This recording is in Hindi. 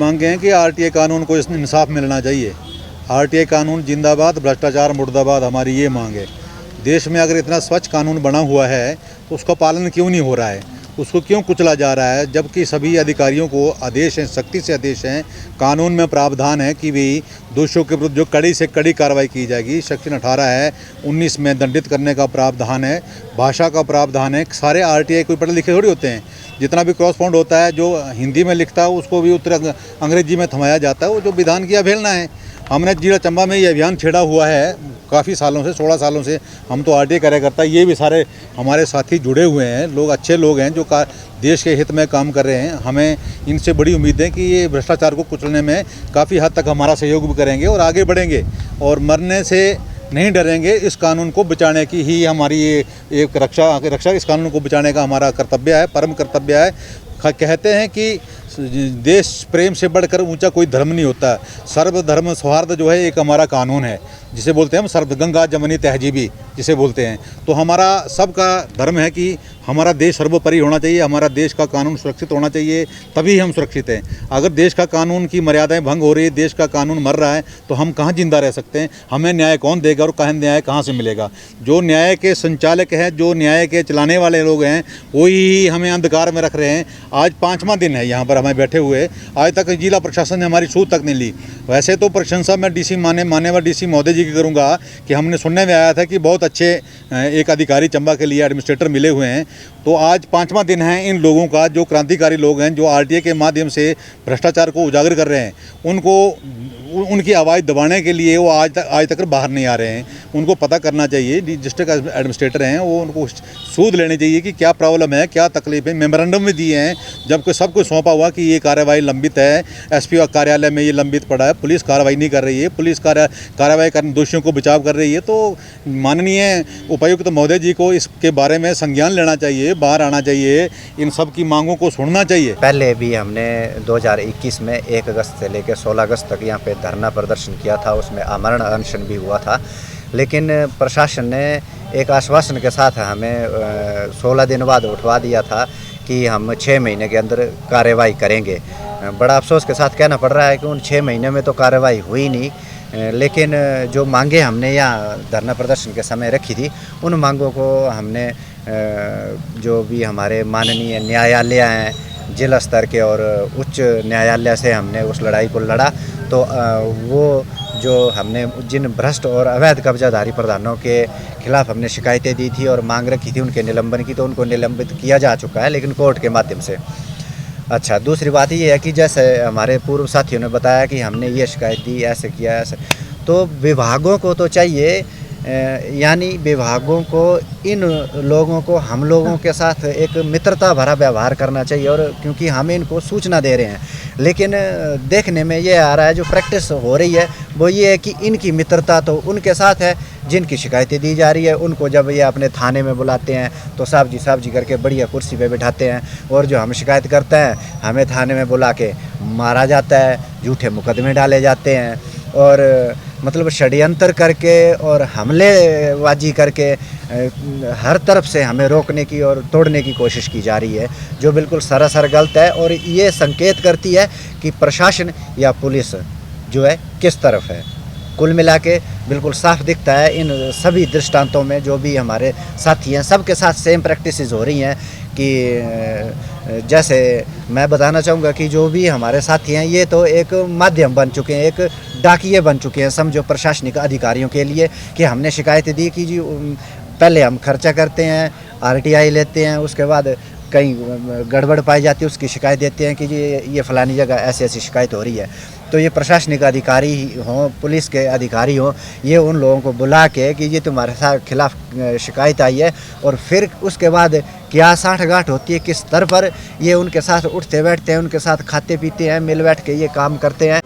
मांगे हैं कि आरटीआई कानून को इंसाफ मिलना चाहिए। आरटीआई कानून जिंदाबाद, भ्रष्टाचार मुर्दाबाद, हमारी ये मांग है। देश में अगर इतना स्वच्छ कानून बना हुआ है तो उसका पालन क्यों नहीं हो रहा है, उसको क्यों कुचला जा रहा है, जबकि सभी अधिकारियों को आदेश हैं, सख्ती से आदेश हैं, कानून में प्रावधान है कि भी दोषियों के विरुद्ध जो कड़ी से कड़ी कार्रवाई की जाएगी। सेक्शन 18 है, 19 में दंडित करने का प्रावधान है, भाषा का प्रावधान है। सारे आरटीआई कोई पढ़े लिखे थोड़ी होते हैं, जितना भी क्रॉसपॉन्ड होता है जो हिंदी में लिखता है उसको भी उत्तर अंग्रेजी में थमाया जाता है, वो जो विधान की अवहेलना है। हमने जिला चंबा में ये अभियान छेड़ा हुआ है काफ़ी सालों से, 16 सालों से। हम तो आरटीआई कार्यकर्ता, ये भी सारे हमारे साथी जुड़े हुए हैं, लोग अच्छे लोग हैं जो देश के हित में काम कर रहे हैं। हमें इनसे बड़ी उम्मीद है कि ये भ्रष्टाचार को कुचलने में काफ़ी हद तक हमारा सहयोग भी करेंगे और आगे बढ़ेंगे और मरने से नहीं डरेंगे। इस कानून को बचाने की ही हमारी ये एक रक्षा इस कानून को बचाने का हमारा कर्तव्य है, परम कर्तव्य है। कहते हैं कि देश प्रेम से बढ़कर ऊंचा कोई धर्म नहीं होता। सर्वधर्म सौहार्द जो है एक हमारा कानून है, जिसे बोलते हैं हम सर्व गंगा जमनी तहजीबी जिसे बोलते हैं। तो हमारा सबका धर्म है कि हमारा देश सर्वोपरि होना चाहिए, हमारा देश का कानून सुरक्षित होना चाहिए, तभी हम सुरक्षित हैं। अगर देश का कानून की मर्यादाएं भंग हो रही है, देश का कानून मर रहा है, तो हम कहाँ जिंदा रह सकते हैं। हमें न्याय कौन देगा और न्याय कहाँ से मिलेगा। जो न्याय के संचालक हैं, जो न्याय के चलाने वाले लोग हैं, वही हमें अंधकार में रख रहे हैं। आज 5वां दिन है यहाँ पर हमें बैठे हुए, आज तक जिला प्रशासन ने हमारी सूद तक नहीं ली। वैसे तो प्रशंसा मैं डीसी माननीय डीसी महोदय जी की करूँगा कि हमने सुनने में आया था कि बहुत अच्छे एक अधिकारी चंबा के लिए एडमिनिस्ट्रेटर मिले हुए हैं। तो आज 5वां दिन है इन लोगों का, जो क्रांतिकारी लोग हैं, जो आरटीआई के माध्यम से भ्रष्टाचार को उजागर कर रहे हैं, उनकी आवाज़ दबाने के लिए वो आज तक बाहर नहीं आ रहे हैं। उनको पता करना चाहिए, डिस्ट्रिक्ट एडमिनिस्ट्रेटर हैं वो, उनको सूद लेनी चाहिए कि क्या प्रॉब्लम है, क्या तकलीफ है। मेमोरेंडम में दिए हैं, जबकि सबको सौंपा हुआ कि ये कार्रवाई लंबित है, एसपी कार्यालय में ये लंबित पड़ा है, पुलिस कार्रवाई नहीं कर रही है, पुलिस कार्रवाई कर दोषियों को बचाव कर रही है। तो माननीय उपायुक्त महोदय जी को इसके बारे में संज्ञान लेना चाहिए, बाहर आना चाहिए, इन सब की मांगों को सुनना चाहिए। पहले भी हमने 2021 में 1 अगस्त से लेकर 16 अगस्त तक यहाँ पे धरना प्रदर्शन किया था, उसमें आमरण अनशन भी हुआ था। लेकिन प्रशासन ने एक आश्वासन के साथ हमें 16 दिन बाद उठवा दिया था कि हम 6 महीने के अंदर कार्रवाई करेंगे। बड़ा अफसोस के साथ कहना पड़ रहा है कि उन 6 महीने में तो कार्रवाई हुई नहीं। लेकिन जो मांगे हमने यहाँ धरना प्रदर्शन के समय रखी थी, उन मांगों को हमने जो भी हमारे माननीय न्यायालय हैं जिला स्तर के और उच्च न्यायालय से हमने उस लड़ाई को लड़ा। तो वो जो हमने जिन भ्रष्ट और अवैध कब्जाधारी प्रधानों के खिलाफ हमने शिकायतें दी थी और मांग रखी थी उनके निलंबन की, तो उनको निलंबित किया जा चुका है, लेकिन कोर्ट के माध्यम से। अच्छा, दूसरी बात ये है कि जैसे हमारे पूर्व साथियों ने बताया कि हमने ये शिकायत दी, ऐसे किया, ऐसे, तो विभागों को तो चाहिए, यानी विभागों को इन लोगों को हम लोगों के साथ एक मित्रता भरा व्यवहार करना चाहिए। और क्योंकि हम इनको सूचना दे रहे हैं, लेकिन देखने में ये आ रहा है, जो प्रैक्टिस हो रही है वो ये है कि इनकी मित्रता तो उनके साथ है जिनकी शिकायतें दी जा रही है। उनको जब ये अपने थाने में बुलाते हैं तो साहब जी करके बढ़िया कुर्सी पे बिठाते हैं, और जो हम शिकायत करते हैं हमें थाने में बुला के मारा जाता है, झूठे मुकदमे डाले जाते हैं, और मतलब षड्यंत्र करके और हमलेबाजी करके हर तरफ से हमें रोकने की और तोड़ने की कोशिश की जा रही है, जो बिल्कुल सरासर गलत है। और ये संकेत करती है कि प्रशासन या पुलिस जो है किस तरफ है। कुल मिला के बिल्कुल साफ दिखता है इन सभी दृष्टांतों में, जो भी हमारे साथी हैं सबके साथ सेम प्रैक्टिसेस हो रही हैं। कि जैसे मैं बताना चाहूँगा कि जो भी हमारे साथी हैं ये तो एक माध्यम बन चुके हैं, एक डाकिये बन चुके हैं समझो प्रशासनिक अधिकारियों के लिए, कि हमने शिकायत दी कि जी पहले हम खर्चा करते हैं, आरटीआई लेते हैं, उसके बाद कहीं गड़बड़ पाई जाती है उसकी शिकायत देते हैं कि जी ये फलानी जगह ऐसी ऐसी शिकायत हो रही है। तो ये प्रशासनिक अधिकारी हों, पुलिस के अधिकारी हों, ये उन लोगों को बुला के कि ये तुम्हारे साथ खिलाफ शिकायत आई है, और फिर उसके बाद क्या साठगांठ होती है, किस स्तर पर ये उनके साथ उठते बैठते हैं, उनके साथ खाते पीते हैं, मिल बैठ के ये काम करते हैं।